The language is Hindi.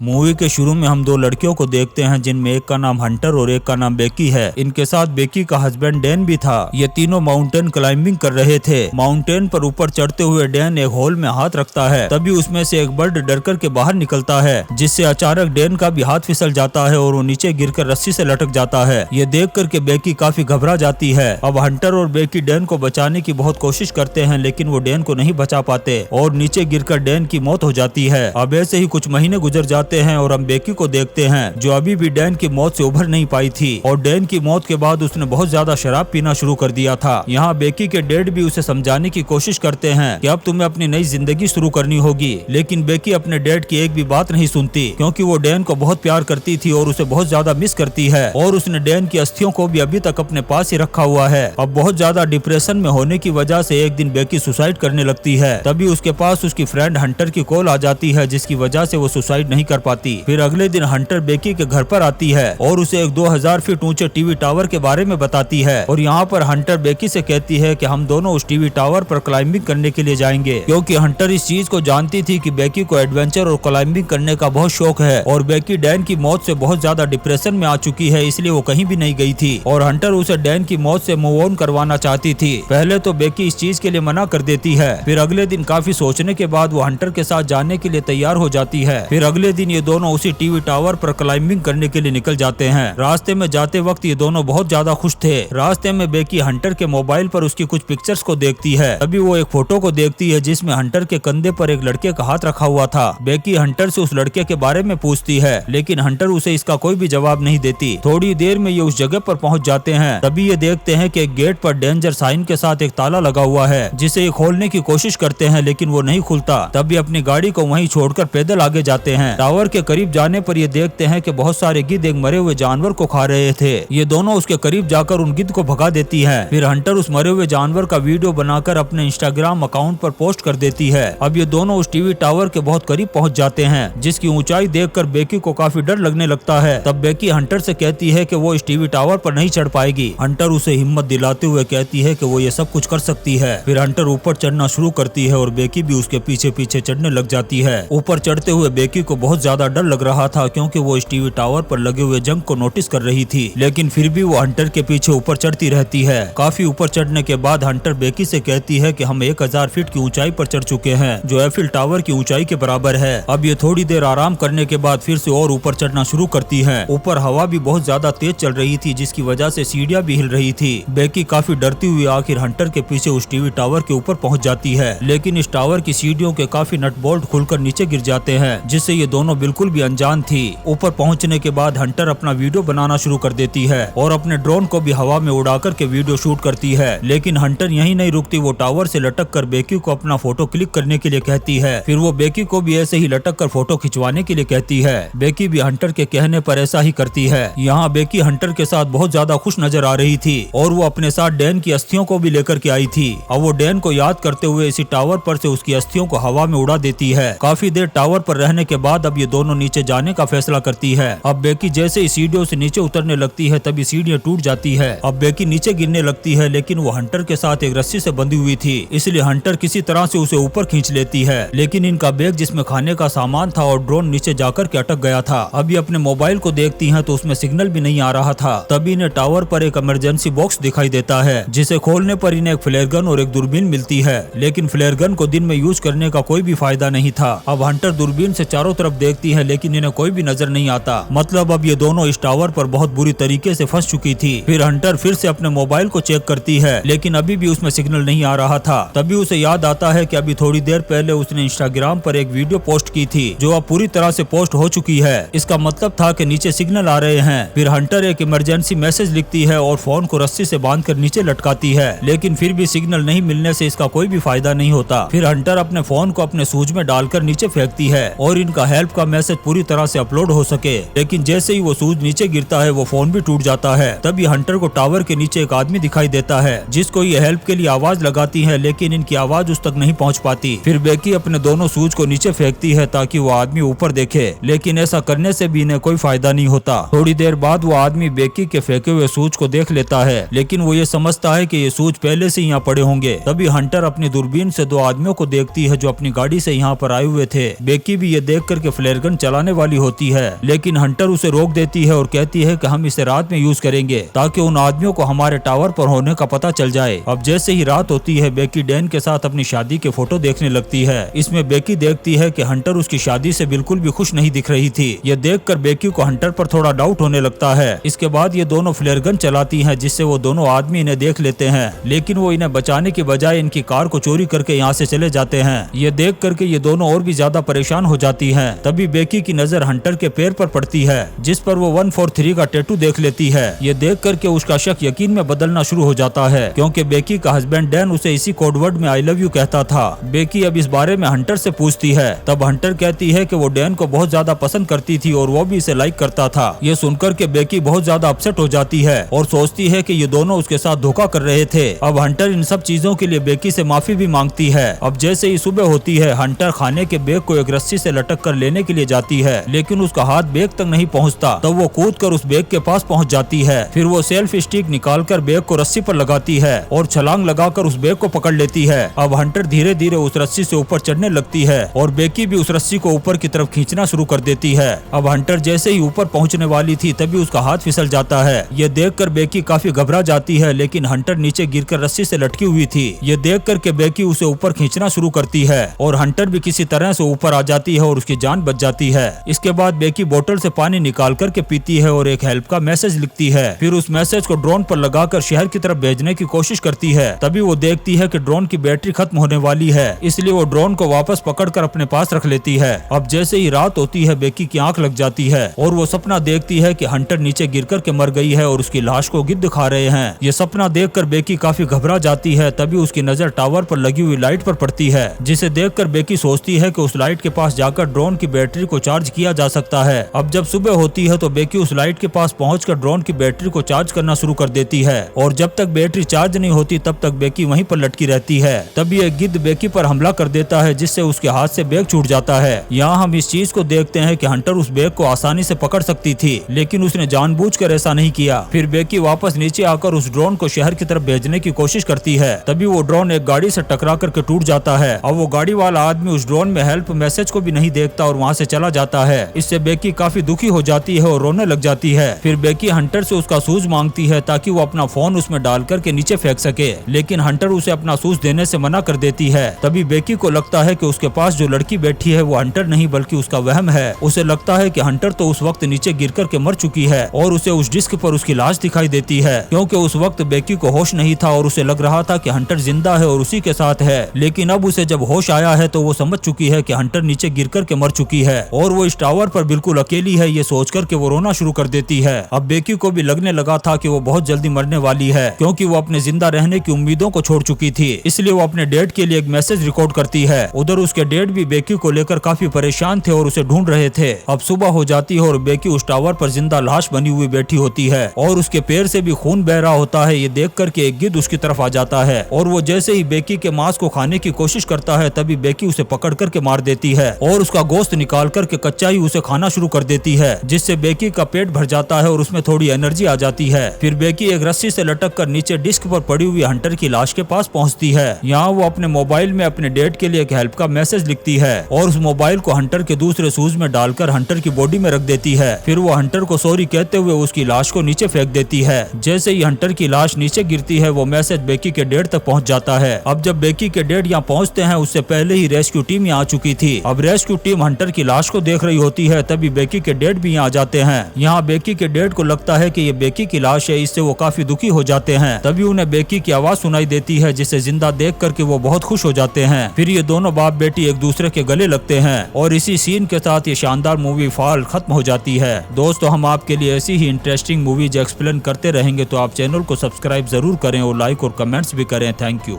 मूवी के शुरू में हम दो लड़कियों को देखते हैं जिनमें एक का नाम हंटर और एक का नाम बेकी है। इनके साथ बेकी का हस्बैंड डैन भी था। ये तीनों माउंटेन क्लाइंबिंग कर रहे थे। माउंटेन पर ऊपर चढ़ते हुए डैन एक होल में हाथ रखता है, तभी उसमें से एक बर्ड डर कर के बाहर निकलता है, जिससे अचानक डैन का भी हाथ फिसल जाता है और वो नीचे गिरकर रस्सी से लटक जाता है। ये देख कर के बेकी काफी घबरा जाती है। अब हंटर और बेकी डैन को बचाने की बहुत कोशिश करते हैं, लेकिन वो डैन को नहीं बचा पाते और नीचे गिरकर डैन की मौत हो जाती है। अब ऐसे ही कुछ महीने गुजर जाते हैं और हम बेकी को देखते हैं जो अभी भी डैन की मौत से उभर नहीं पाई थी और डैन की मौत के बाद उसने बहुत ज्यादा शराब पीना शुरू कर दिया था। यहाँ बेकी के डैड भी उसे समझाने की कोशिश करते हैं कि अब तुम्हें अपनी नई जिंदगी शुरू करनी होगी, लेकिन बेकी अपने डैड की एक भी बात नहीं सुनती क्योंकि वो डैन को बहुत प्यार करती थी और उसे बहुत ज्यादा मिस करती है और उसने डैन की अस्थियों को भी अभी तक अपने पास ही रखा हुआ है। अब बहुत ज्यादा डिप्रेशन में होने की वजह से एक दिन बेकी सुसाइड करने लगती है। तभी उसके पास उसकी फ्रेंड हंटर की कॉल आ जाती है, जिसकी वजह से वो सुसाइड नहीं कर पाती। फिर अगले दिन हंटर बेकी के घर पर आती है और उसे एक 2000 फीट ऊंचे टीवी टावर के बारे में बताती है और यहाँ पर हंटर बेकी से कहती है कि हम दोनों उस टीवी टावर पर क्लाइंबिंग करने के लिए जाएंगे, क्योंकि हंटर इस चीज को जानती थी कि बेकी को एडवेंचर और क्लाइंबिंग करने का बहुत शौक है और बेकी डैन की मौत से बहुत ज्यादा डिप्रेशन में आ चुकी है, इसलिए वो कहीं भी नहीं गई थी और हंटर उसे डैन की मौत से मूव ऑन करवाना चाहती थी। पहले तो बेकी इस चीज के लिए मना कर देती है, फिर अगले दिन काफी सोचने के बाद वो हंटर के साथ जाने के लिए तैयार हो जाती है। फिर अगले दिन ये दोनों उसी टीवी टावर पर क्लाइंबिंग करने के लिए निकल जाते हैं। रास्ते में जाते वक्त ये दोनों बहुत ज्यादा खुश थे। रास्ते में बेकी हंटर के मोबाइल पर उसकी कुछ पिक्चर्स को देखती है, तभी वो एक फोटो को देखती है जिसमें हंटर के कंधे पर एक लड़के का हाथ रखा हुआ था। बेकी हंटर से उस लड़के के बारे में पूछती है, लेकिन हंटर उसे इसका कोई भी जवाब नहीं देती। थोड़ी देर में ये उस जगह पर पहुंच जाते हैं, तभी ये देखते हैं कि एक गेट पर डेंजर साइन के साथ एक ताला लगा हुआ है, जिसे ये खोलने की कोशिश करते हैं लेकिन वो नहीं खुलता। तभी अपनी गाड़ी को वहीं छोड़कर पैदल आगे जाते हैं। टावर के करीब जाने पर ये देखते हैं कि बहुत सारे गिद्ध एक मरे हुए जानवर को खा रहे थे। ये दोनों उसके करीब जाकर उन गिद्ध को भगा देती है। फिर हंटर उस मरे हुए जानवर का वीडियो बनाकर अपने इंस्टाग्राम अकाउंट पर पोस्ट कर देती है। अब ये दोनों उस टीवी टावर के बहुत करीब पहुंच जाते हैं, जिसकी ऊंचाई देखकर बेकी को काफी डर लगने लगता है। तब बेकी हंटर से कहती है कि वो इस टीवी टावर पर नहीं चढ़ पाएगी। हंटर उसे हिम्मत दिलाते हुए कहती है कि वो ये सब कुछ कर सकती है। फिर हंटर ऊपर चढ़ना शुरू करती है और बेकी भी उसके पीछे पीछे चढ़ने लग जाती है। ऊपर चढ़ते हुए बेकी को बहुत ज्यादा डर लग रहा था क्योंकि वो इस टीवी टावर पर लगे हुए जंग को नोटिस कर रही थी, लेकिन फिर भी वो हंटर के पीछे ऊपर चढ़ती रहती है। काफी ऊपर चढ़ने के बाद हंटर बेकी से कहती है कि हम 1000 फीट की ऊंचाई पर चढ़ चुके हैं, जो एफिल टावर की ऊंचाई के बराबर है। अब ये थोड़ी देर आराम करने के बाद फिर से और ऊपर चढ़ना शुरू करती है। ऊपर हवा भी बहुत ज्यादा तेज चल रही थी, जिसकी वजह से सीढ़ियां भी हिल रही थी। बेकी काफी डरती हुई आखिर हंटर के पीछे उस टीवी टावर के ऊपर पहुंच जाती है, लेकिन इस टावर की सीढ़ियों के काफी नट बोल्ट खुलकर नीचे गिर जाते हैं, जिससे ये दोनों बिल्कुल भी अनजान थी। ऊपर पहुंचने के बाद हंटर अपना वीडियो बनाना शुरू कर देती है और अपने ड्रोन को भी हवा में उड़ाकर के वीडियो शूट करती है, लेकिन हंटर यहीं नहीं रुकती। वो टावर से लटक कर बेकी को अपना फोटो क्लिक करने के लिए कहती है। फिर वो बेकी को भी ऐसे ही लटक कर फोटो खिंचवाने के लिए कहती है। बेकी भी हंटर के कहने पर ऐसा ही करती है। यहाँ बेकी हंटर के साथ बहुत ज्यादा खुश नजर आ रही थी और वो अपने साथ डैन की अस्थियों को भी लेकर के आई थी। अब वो डैन को याद करते हुए इसी टावर पर से उसकी अस्थियों को हवा में उड़ा देती है। काफी देर टावर पर रहने के बाद अब ये दोनों नीचे जाने का फैसला करती है। अब बेकी जैसे ही सीढ़ियों से नीचे उतरने लगती है, तभी सीढ़ियां टूट जाती है। अब बेकी नीचे गिरने लगती है, लेकिन वो हंटर के साथ एक रस्सी से बंधी हुई थी, इसलिए हंटर किसी तरह से उसे ऊपर खींच लेती है। लेकिन इनका बैग जिसमें खाने का सामान था और ड्रोन नीचे जाकर के अटक गया था। अब ये अपने मोबाइल को देखती हैं तो उसमें सिग्नल भी नहीं आ रहा था। तभी इन्हें टावर पर एक इमरजेंसी बॉक्स दिखाई देता है, जिसे खोलने पर इन्हें एक फ्लेयर गन और एक दूरबीन मिलती है, लेकिन फ्लेयर गन को दिन में यूज करने का कोई भी फायदा नहीं था। अब हंटर दूरबीन से चारों तरफ देखती है, लेकिन इन्हें कोई भी नजर नहीं आता। मतलब अब ये दोनों इस टावर पर बहुत बुरी तरीके से फंस चुकी थी। फिर हंटर फिर से अपने मोबाइल को चेक करती है, लेकिन अभी भी उसमें सिग्नल नहीं आ रहा था। तभी उसे याद आता है कि अभी थोड़ी देर पहले उसने इंस्टाग्राम पर एक वीडियो पोस्ट की थी, जो अब पूरी तरह से पोस्ट हो चुकी है। इसका मतलब था कि नीचे सिग्नल आ रहे हैं। फिर हंटर एक इमरजेंसी मैसेज लिखती है और फोन को रस्सी से बांधकर नीचे लटकाती है, लेकिन फिर भी सिग्नल नहीं मिलने से इसका कोई भी फायदा नहीं होता। फिर हंटर अपने फोन को अपने शूज में डालकर नीचे फेंकती है और इनका हेल्प का मैसेज पूरी तरह से अपलोड हो सके, लेकिन जैसे ही वो शूज नीचे गिरता है वो फोन भी टूट जाता है। तभी हंटर को टावर के नीचे एक आदमी दिखाई देता है, जिसको ये हेल्प के लिए आवाज लगाती है, लेकिन इनकी आवाज उस तक नहीं पहुंच पाती। फिर बेकी अपने दोनों शूज को नीचे फेंकती है ताकि वो आदमी ऊपर देखे, लेकिन ऐसा करने से भी इन्हें कोई फायदा नहीं होता। थोड़ी देर बाद वो आदमी बेकी के फेंके हुए शूज को देख लेता है, लेकिन वो ये समझता है कि ये शूज पहले से यहाँ पड़े होंगे। तभी हंटर अपनी दूरबीन से दो आदमियों को देखती है जो अपनी गाड़ी से यहाँ पर आए हुए थे। बेकी भी ये देख करके फ्लेयर गन चलाने वाली होती है, लेकिन हंटर उसे रोक देती है और कहती है कि हम इसे रात में यूज करेंगे ताकि उन आदमियों को हमारे टावर पर होने का पता चल जाए। अब जैसे ही रात होती है, बेकी डैन के साथ अपनी शादी के फोटो देखने लगती है। इसमें बेकी देखती है कि हंटर उसकी शादी से बिल्कुल भी खुश नहीं दिख रही थी। ये देखकर बेकी को हंटर पर थोड़ा डाउट होने लगता है। इसके बाद ये दोनों फ्लेयर गन चलाती हैं, जिससे वो दोनों आदमी इन्हें देख लेते हैं, लेकिन वो इन्हें बचाने की बजाय इनकी कार को चोरी करके यहाँ से चले जाते हैं। ये देख करके ये दोनों और भी ज्यादा परेशान हो जाती हैं। तभी बेकी की नजर हंटर के पैर पर पड़ती है, जिस पर वो 143 का टैटू देख लेती है। ये देख करके उसका शक यकीन में बदलना शुरू हो जाता है, क्योंकि बेकी का हस्बैंड डैन उसे इसी कोडवर्ड में आई लव यू कहता था। बेकी अब इस बारे में हंटर से पूछती है। तब हंटर कहती है कि वो डैन को बहुत ज्यादा पसंद करती थी और वो भी इसे लाइक करता था। ये सुनकर के बेकी बहुत ज्यादा अपसेट हो जाती है और सोचती है कि ये दोनों उसके साथ धोखा कर रहे थे। अब हंटर इन सब चीजों के लिए बेकी से माफी भी मांगती है। अब जैसे ही सुबह होती है, हंटर खाने के बैग को एक रस्सी से लटक कर लेने के लिए जाती है, लेकिन उसका हाथ बैग तक नहीं पहुंचता। तब वो कूद कर उस बैग के पास पहुंच जाती है। फिर वो सेल्फ स्टिक निकालकर बैग को रस्सी पर लगाती है और छलांग लगाकर उस बैग को पकड़ लेती है। अब हंटर धीरे धीरे उस रस्सी से ऊपर चढ़ने लगती है और बेकी भी उस रस्सी को ऊपर की तरफ खींचना शुरू कर देती है। अब हंटर जैसे ही ऊपर पहुंचने वाली थी, तभी उसका हाथ फिसल जाता है। ये देखकर बेकी काफी घबरा जाती है, लेकिन हंटर नीचे गिरकर रस्सी से लटकी हुई थी। ये देख कर के बेकी उसे ऊपर खींचना शुरू करती है और हंटर भी किसी तरह से ऊपर आ जाती है और उसकी जान बच जाती है। इसके बाद बेकी बोतल से पानी निकाल कर के पीती है और एक हेल्प का मैसेज लिखती है। फिर उस मैसेज को ड्रोन पर लगाकर शहर की तरफ भेजने की कोशिश करती है। तभी वो देखती है कि ड्रोन की बैटरी खत्म होने वाली है, इसलिए वो ड्रोन को वापस पकड़कर अपने पास रख लेती है। अब जैसे ही रात होती है, बेकी की आंख लग जाती है और वो सपना देखती है कि हंटर नीचे गिरकर के मर गई है और उसकी लाश को गिद्ध खा रहे हैं। ये सपना देखकर बेकी काफी घबरा जाती है। तभी उसकी नजर टावर पर लगी हुई लाइट पर पड़ती है, जिसे देखकर बेकी सोचती है कि उस लाइट के पास जाकर ड्रोन की बैटरी को चार्ज किया जा सकता है। अब जब सुबह होती है तो बेकी उस लाइट के पास पहुंचकर ड्रोन की बैटरी को चार्ज करना शुरू कर देती है और जब तक बैटरी चार्ज नहीं होती तब तक बेकी वहीं पर लटकी रहती है। तभी एक गिद्ध बेकी पर हमला कर देता है, जिससे उसके हाथ से बैग छूट जाता है। यहाँ हम इस चीज को देखते हैं कि हंटर उस बैग को आसानी से पकड़ सकती थी, लेकिन उसने जानबूझकर ऐसा नहीं किया। फिर बेकी वापस नीचे आकर उस ड्रोन को शहर की तरफ भेजने की कोशिश करती है। तभी वो ड्रोन एक गाड़ी से टकरा करके टूट जाता है। अब वो गाड़ी वाला आदमी उस ड्रोन में हेल्प मैसेज को भी नहीं देखता और वहाँ से चला जाता है। इससे बेकी काफी दुखी हो जाती है और रोने लग जाती है। फिर बेकी हंटर से उसका शूज मांगती है ताकि वो अपना फोन उसमें डाल करके नीचे फेंक सके, लेकिन हंटर उसे अपना शूज देने से मना कर देती है। तभी बेकी को लगता है कि उसके पास जो लड़की बैठी है वो हंटर नहीं बल्कि उसका वहम है। उसे लगता है कि हंटर तो उस वक्त नीचे गिर करके मर चुकी है और उसे उस डिस्क पर उसकी लाश दिखाई देती है, क्योंकि उस वक्त बेकी को होश नहीं था और उसे लग रहा था कि हंटर जिंदा है और उसी के साथ है। लेकिन अब उसे जब होश आया है तो वो समझ चुकी है कि हंटर नीचे गिर करके मर चुकी है और वो इस टावर पर बिल्कुल अकेली है। ये सोच कर के वो रोना शुरू कर देती है। अब बेकी को भी लगने लगा था कि वो बहुत जल्दी मरने वाली है, क्योंकि वो अपने जिंदा रहने की उम्मीदों को छोड़ चुकी थी। इसलिए वो अपने डैड के लिए एक मैसेज रिकॉर्ड करती है। उधर उसके डैड भी बेकी को लेकर काफी परेशान थे और उसे ढूंढ रहे थे। अब सुबह हो जाती है और बेकी उस टावर पर जिंदा लाश बनी हुई बैठी होती है और उसके पैर से भी खून बह रहा होता है। ये देख करके एक गिद्ध उसकी तरफ आ जाता है और वो जैसे ही बेकी के मांस को खाने की कोशिश करता है, तभी बेकी उसे पकड़ करके मार देती है और उसका गोश्त निकाल करके कच्चा ही उसे खाना शुरू कर देती है, जिससे बेकी का पेट भर जाता है और उसमें थोड़ी एनर्जी आ जाती है। फिर बेकी एक रस्सी से लटक कर नीचे डिस्क पर पड़ी हुई हंटर की लाश के पास पहुंचती है। यहाँ वो अपने मोबाइल में अपने डैड के लिए एक हेल्प का मैसेज लिखती है और उस मोबाइल को हंटर के दूसरे शूज में डालकर हंटर की बॉडी में रख देती है। फिर वो हंटर को सॉरी कहते हुए उसकी लाश को नीचे फेंक देती है। जैसे ही हंटर की लाश नीचे गिरती है, वो मैसेज बेकी के डैड तक पहुंच जाता है। अब जब बेकी के डैड यहाँ पहुंचते हैं, उससे पहले ही रेस्क्यू टीम यहाँ आ चुकी थी। अब रेस्क्यू टीम हंटर की लाश को देख रही होती है, तभी बेकी के डैड भी यहाँ आ जाते हैं। यहाँ बेकी के डैड को लगता है कि ये बेकी की लाश है, इससे वो काफी दुखी हो जाते हैं। तभी उन्हें बेकी की आवाज सुनाई देती है, जिसे जिंदा देख करके वो बहुत खुश हो जाते हैं। फिर ये दोनों बाप बेटी एक दूसरे के गले लगते हैं और इसी सीन के साथ ये शानदार मूवी फॉल खत्म हो जाती है। दोस्तों, हम आपके लिए ऐसी ही इंटरेस्टिंग मूवीज एक्सप्लेन करते रहेंगे, तो आप चैनल को सब्सक्राइब जरूर करें और लाइक और कमेंट्स भी करें। Thank you.